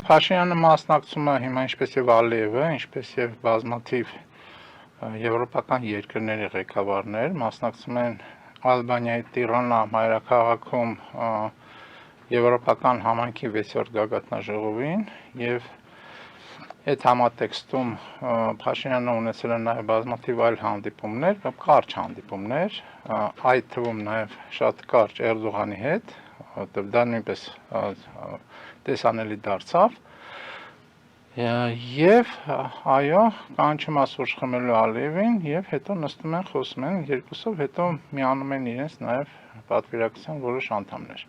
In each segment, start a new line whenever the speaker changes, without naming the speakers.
Փաշինյանը մասնակցում է հիմա ինչպես եւ Ալիևը, ինչպես եւ բազմաթիվ եվրոպական երկրների ղեկավարներ մասնակցում են Ալբանիայի Տիրանա մայրաքաղաքում եվրոպական համայնքի 6-րդ գագաթնաժողովին եւ այդ համատեքստում Փաշինյանը ունեցել է նաեւ բազմաթիվ այլ հանդիպումներ, կարճ հանդիպումներ, այդ թվում նաեւ շատ կարճ Էրդողանի հետ, որտեղ դա նույնպես տեսանելի դարձավ եւ այո կանչում ասուր խմելու Ալիևին եւ հետո նստում են խոսում են երկուսով հետո միանում են իրենց նաեւ պատվիրակության որոշ անդամներ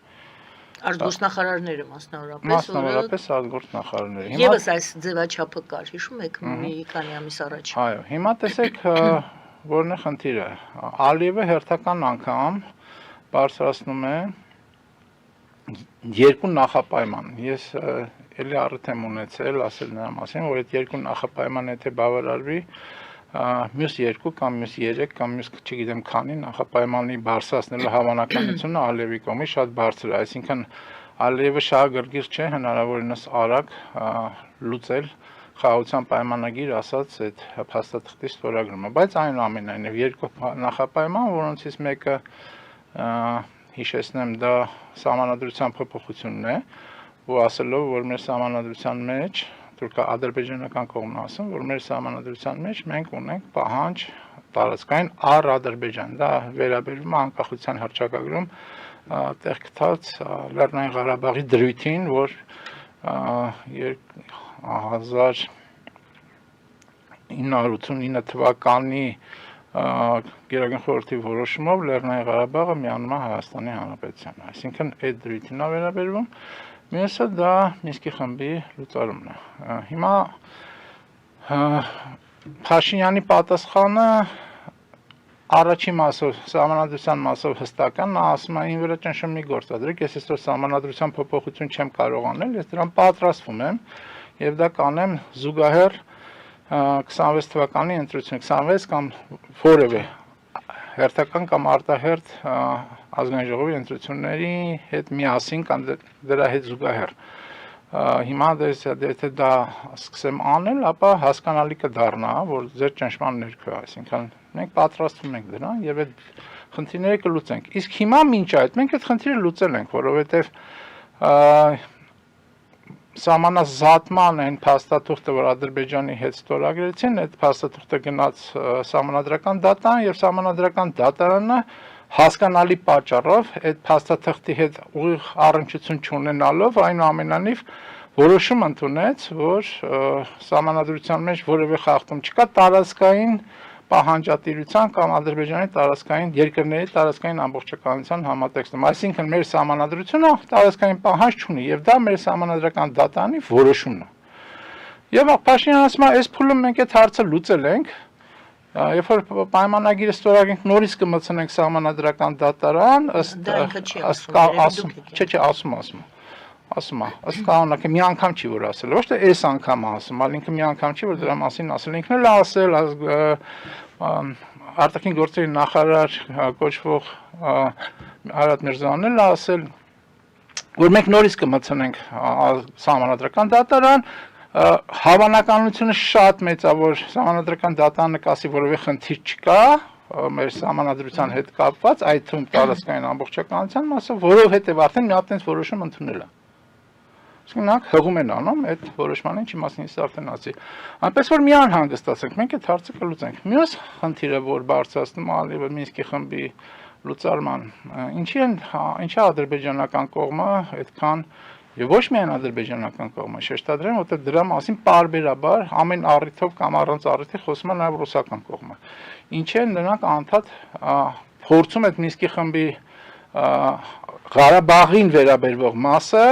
արտգործնախարարները
մասնավորապես արտգործնախարարները
եւս այս ձևաչափը կար հիշում եք մի քանի ամիս առաջ
այո հիմա տեսեք որն է խնդիրը Ալիևը հերթական անգամ բարձրացնում է երկու նախապայման ես էլի առիթ եմ ունեցել ասել նրա մասին որ այդ երկու նախապայմանը եթե բավարարվի մյուս երկու կամ մյուս 3 կամ մյուս չգիտեմ քանի նախապայմանի բարձրացնելու հավանականությունը Ալիևի կողմից շատ բարձր է այսինքն Ալիևը շահագրգիռ չէ հնարավորինս արագ լուծել խաղաղության պայմանագիր ասած այդ փաստաթղթի ստորագրումը բայց այնուամենայնիվ երկու նախապայման որոնցից մեկը հիշեցնեմ դա սահմանադրության փոփոխությունն է ու ասելով որ մեր սահմանադրության մեջ թուրքա-ադրբեջանական կողմն ասում որ մեր սահմանադրության մեջ մենք ունենք պահանջ տարածքային առ Ադրբեջան դա վերաբերում է անկախության հռչակագրում տեղ գտած Լեռնային Ղարաբաղի դրույթին որ 1989 թվականի Գերագույն խորհրդի որոշումով Լեռնային Ղարաբաղը միանում է Հայաստանի Հանրապետությանը, այսինքն այդ դրույթին է վերաբերվում, մյուսը դա Մինսկի խմբի լուծարումն է։ Հիմա Փաշինյանի պատասխանը առաջի մասով, սահմանադրության մասով հստական, նա ասում է ին վրա ճնշում մի գործադրեք, ես այսօր սահմանադրության փոփոխություն չեմ կարող անել, ես դրան պատրաստվում եմ եւ դա կանեմ զուգահեռ 26 թվականի ընտրություն 26 կամ որևէ հերթական կամ արտահերթ ազգային ժողովի ընտրությունների հետ միասին կամ դրա հետ զուգահեռ հիմա եթե դա սկսեմ անել ապա հասկանալի կդառնա որ ձեր ճնշման ներքո այսինքն մենք պատրաստվում ենք դրան եւ այդ խնդիրները կլուծենք իսկ հիմա մինչ այդ մենք այդ խնդիրը լուծել ենք որովհետեւ Սահմանազատման այն փաստաթուղթը, որ Ադրբեջանի հետ ստորագրեցին, այդ փաստաթուղթը գնաց սահմանադրական դատարան եւ սահմանադրական դատարանը հասկանալի պատճառով այդ փաստաթղթի հետ ուղիղ առնչություն չունենալով այնուամենայնիվ որոշում ընդունեց, որ սահմանադրության մեջ որևէ խախտում չկա տարածքային պահանջատիրության կամ Ադրբեջանի տարածքային երկրների տարածքային ամբողջականության համատեքստում, այսինքն մեր սահմանադրությունը տարածքային պահանջ չունի եւ դա մեր սահմանադրական դատարանի որոշումն է։ Եվ Փաշինյանը ասում է, այս փուլում մենք այդ հարցը լուծել ենք, երբ որ պայմանագիրը ստորագրենք, նորից կմցնենք սահմանադրական դատարան, ասում է, ըստ կանոնակը մի անգամ չի որ ասել, ոչ թե այս անգամ ասում, այլ ինքը մի անգամ չի որ դրա մասին ասել, ինքն էլ ասել, արտաքին գործերի նախարար կոչվող Արադ Միրզոյանն էլ ասել, որ մենք նորից կմցնենք սահմանադրական դատարան, հավանականությունը շատ մեծ է, որ սահմանադրական դատարանը կասի որևէ խնդիր չկա, մեր սահմանադրության հետ կապված, այդ թվում տարածքային ամբողջականության մասը, որովհետև արդեն մի հատ այնպես որոշում ընդունել է։ Նրանք հղում են անում այդ որոշմանը, ինչի մասին ես արդեն ասի։ Այնպես որ մի անհանգստացենք, մենք այդ հարցը կլուծենք։ Մյուս խնդիրը, որ բարձրացնում Ալիևը Մինսկի խմբի լուծարման, ինչի ադրբեջանական կողմը այդքան եւ ոչ միայն ադրբեջանական կողմը շեշտադրեմ, որտեղ դրա մասին պարբերաբար ամեն առիթով կամ առանց առիթի խոսում է նաեւ ռուսական կողմը։ Ինչ են նրանք անդադ փորձում այդ Մինսկի խմբի Ղարաբաղին վերաբերող մասը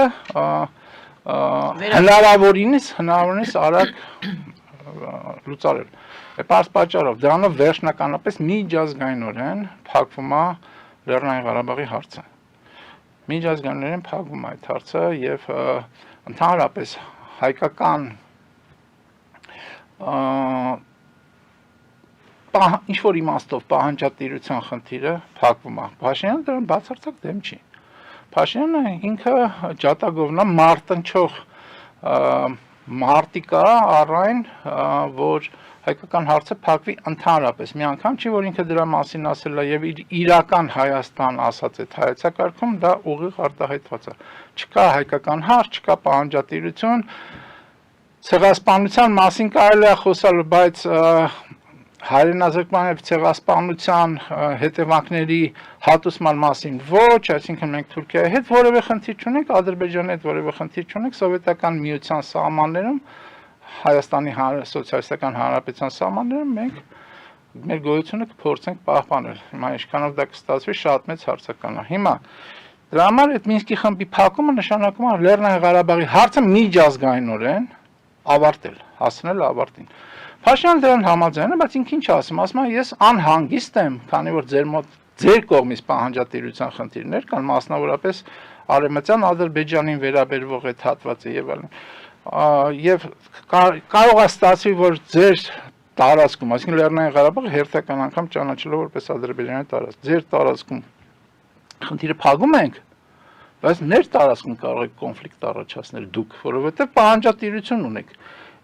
հնարավորինս արագ լուծարել։ Այդ պատճառով դրանով վերջնականապես միջազգայինորեն փակվում է Լեռնային Ղարաբաղի հարցը։ Միջազգայինորեն փակվում է այդ հարցը եւ ընդհանրապես հայկական ինչ որ իմաստով պահանջատիրության խնդիրը փակվում է։ Փաշինյանը դրան բացարձակ դեմ չի։ Փաշինյանը ինքը ջատագովնա մարտնչող մարտի կա առայն, որ հայկական հարցը փակվի ընդհանրապես։ Մի անգամ չի, որ ինքը դրա մասին ասել է եւ իր իրական Հայաստան ասած այդ հայեցակարգում դա ուղիղ արտահայտված է։ Չկա հայկական հարց, չկա պահանջատիրություն, ցեղասպանության մասին կարելի է խոսալ, բայց հայրենազրկման եւ ցեղասպանության հետևանքների հատուցման մասին ոչ, այսինքն մենք Թուրքիայի հետ որևէ խնդիր չունենք, Ադրբեջանի հետ որևէ խնդիր չունենք, սովետական միության սահմաններում, Հայաստանի Սոցիալիստական Հանրապետության սահմաններում մենք մեր գոյությունը կփորձենք պահպանել։ Հիմա ինչքանով դա կստացվի, շատ մեծ հարցական է։ Հիմա դրա համար այդ Մինսկի խմբի փակումը նշանակում է Լեռնային Ղարաբաղի հարցը միջազգայինորեն ավարտել, հասնել ավարտին։ Փաշինյանը դրան համաձայն է, բայց ինքը ինչ ասում, ասում է ես անհանգիստ եմ, քանի որ ձեր կողմից պահանջատիրության խնդիրներ կան, մասնավորապես Արևմտյան Ադրբեջանին վերաբերվող այդ հատվածը եւ այլն։ Եվ կարող է ստացվի, որ ձեր տարածքում, այսինքն Լեռնային Ղարաբաղը հերթական անգամ ճանաչելով որպես Ադրբեջանի տարածք, ձեր տարածքում խնդիրը փակում ենք, բայց ներ տարածքում կարող եք կոնֆլիկտ առաջացնել դուք, որովհետեւ պահանջատիրություն ունեք։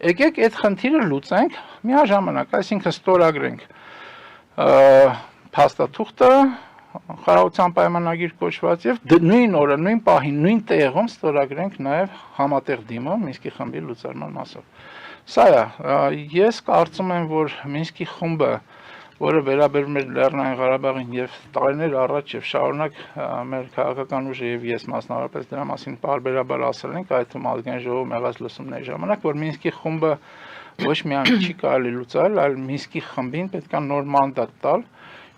Եկեք այդ խնդիրը լուծենք միաժամանակ, այսինքն ստորագրենք փաստաթուղթը, խաղաղության պայմանագիր կոչված եւ նույն օրը, նույն պահին, նույն տեղում ստորագրենք նաեւ համատեղ դիմում Մինսկի խմբի լուծարման մասով։ Սա է, ես կարծում եմ, որ Մինսկի խումբը, որը վերաբերում է Լեռնային Ղարաբաղին եւ տարիներ առաջ եւ շարունակ մեր քաղաքական ուժը եւ ես մասնավորապես դրա մասին բարբերաբար ասել ենք, այդ թվում ազգային ժողովում եղած լսումների ժամանակ, որ Մինսկի խումբը ոչ միայն չի կարելի լուծել, այլ Մինսկի խմբին պետք է նոր մանդատ տալ։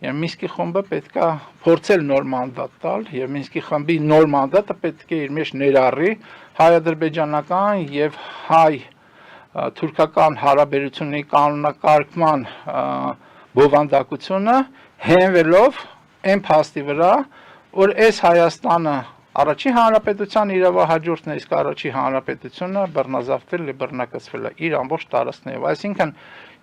Եվ Մինսկի խումբը պետք է փորձել նոր մանդատ տալ եւ Մինսկի խմբի նոր մանդատը պետք է իր մեջ ներառի հայ-ադրբեջանական եւ հայ-թուրքական հարաբերությունների կանոնակարգման բովանդակությունը հենվելով այն փաստի վրա, որ այս Հայաստանը առաջին հանրապետության իրավահաջորդն է, իսկ առաջին հանրապետությունը բռնազավթել եւ բռնակցվել է իր ամբողջ տարածքներով։ Այսինքն,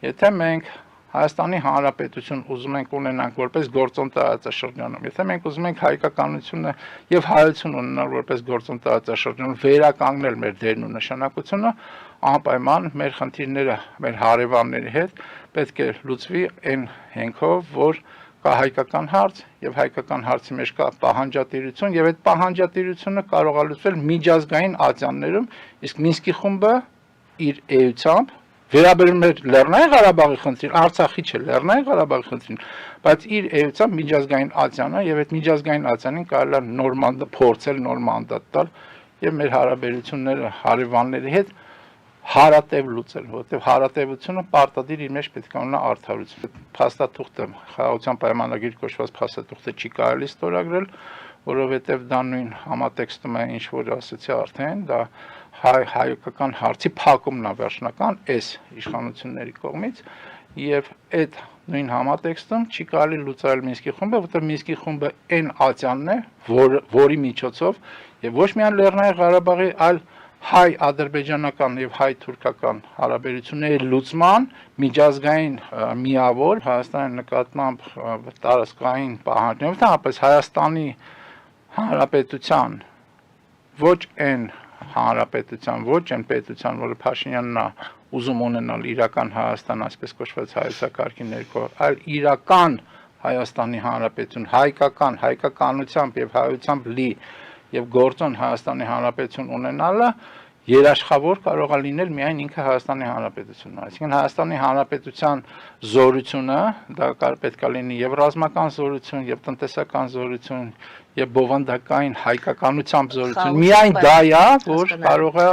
եթե մենք Հայաստանի Հանրապետություն ուզում ենք ունենանք որպես գործոն տարածաշրջանում, եթե մենք ուզում ենք հայկականությունը եւ հայություն ունենալ որպես գործոն տարածաշրջանում, վերականգնել մեր դերն ու նշանակությունը, անպայման մեր խնդիրները մեր հարևանների հետ պետք է լուծվի այն հենքով, որ կա հայկական հարց եւ հայկական հարցի մեջ կա պահանջատիրություն եւ այդ պահանջատիրությունը կարող է լուծվել միջազգային ատյաններում, իսկ Մինսկի խումբը իր էությամբ վերաբերում է Լեռնային Ղարաբաղի խնդրին, Արցախի չէ, Լեռնային Ղարաբաղի խնդրին, բայց իր էությամբ միջազգային ատյանը եւ այդ միջազգային ատյանին կարելի է նոր մանդատ փորձել, նոր մանդատ տալ եւ մեր հարաբերությունները հարևանների հետ հարատև լուծել, որովհետեւ հարատևությունը պարտադիր իր մեջ պետք է ունենա արդարություն։ Փաստաթուղթը, խաղաղության պայմանագիր կոչված փաստաթուղթը չի կարելի ստորագրել, որովհետեւ դա նույն համատեքստում է, ինչ որ ասացի արդեն, դա հայկական հարցի փակումն է վերջնական այս իշխանությունների կողմից եւ այդ նույն համատեքստում չի կարելի լուծարել Մինսկի խումբը, որտեղ Մինսկի խումբը այն ատյանն է, որի միջոցով եւ ոչ միայն Լեռնային Ղարաբաղի, այլ հայ-ադրբեջանական եւ հայ-թուրքական հարաբերությունների լուծման միջազգային միավոր Հայաստանի նկատմամբ տարածքային պահանջներ, ընդհանրապես Հայաստանի Հանրապետության ոչ այն հանրապետության, ոչ այն պետության, որը Փաշինյանն է ուզում ունենալ իրական Հայաստան, այսպես կոչված հայեցակարգի ներքո, այլ իրական Հայաստանի Հանրապետություն, հայկականությամբ եւ հայությամբ լի եւ գործոն Հայաստանի Հանրապետություն ունենալը երաշխավոր կարող է լինել միայն ինքը Հայաստանի Հանրապետությունն է։ Այսինքն Հայաստանի Հանրապետության զորությունը դա պետք է լինի եւ ռազմական զորություն, եւ տնտեսական զորություն, եւ բովանդակային հայկականությամբ զորություն։ Միայն դա է, որ կարող է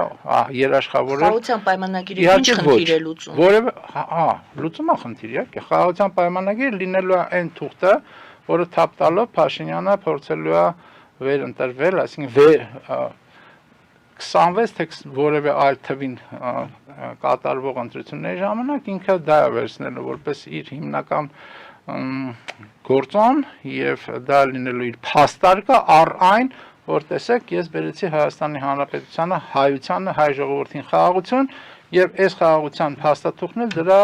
երաշխավորել։
Խաղաղության պայմանագիրը ինչ խնդիր է լուծում։
Որևէ, լուծում է խնդիր, իհարկե։ Խաղաղության պայմանագիրը լինելու է այն թուղթը, որը թափ տալով Փաշինյանը փորձելու է վերընտրվել, այսինքն 26 թե որևէ այլ թվին կատարվող ընտրությունների ժամանակ ինքը դա է վերցնելու որպես իր հիմնական գործոն եւ դա լինելու իր փաստարկը առ այն, որ տեսեք, ես բերեցի Հայաստանի Հանրապետությանը, հայությանը, հայ ժողովրդին խաղաղություն եւ այս խաղաղության փաստաթուղթն էլ դրա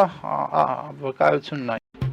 վկայությունն է։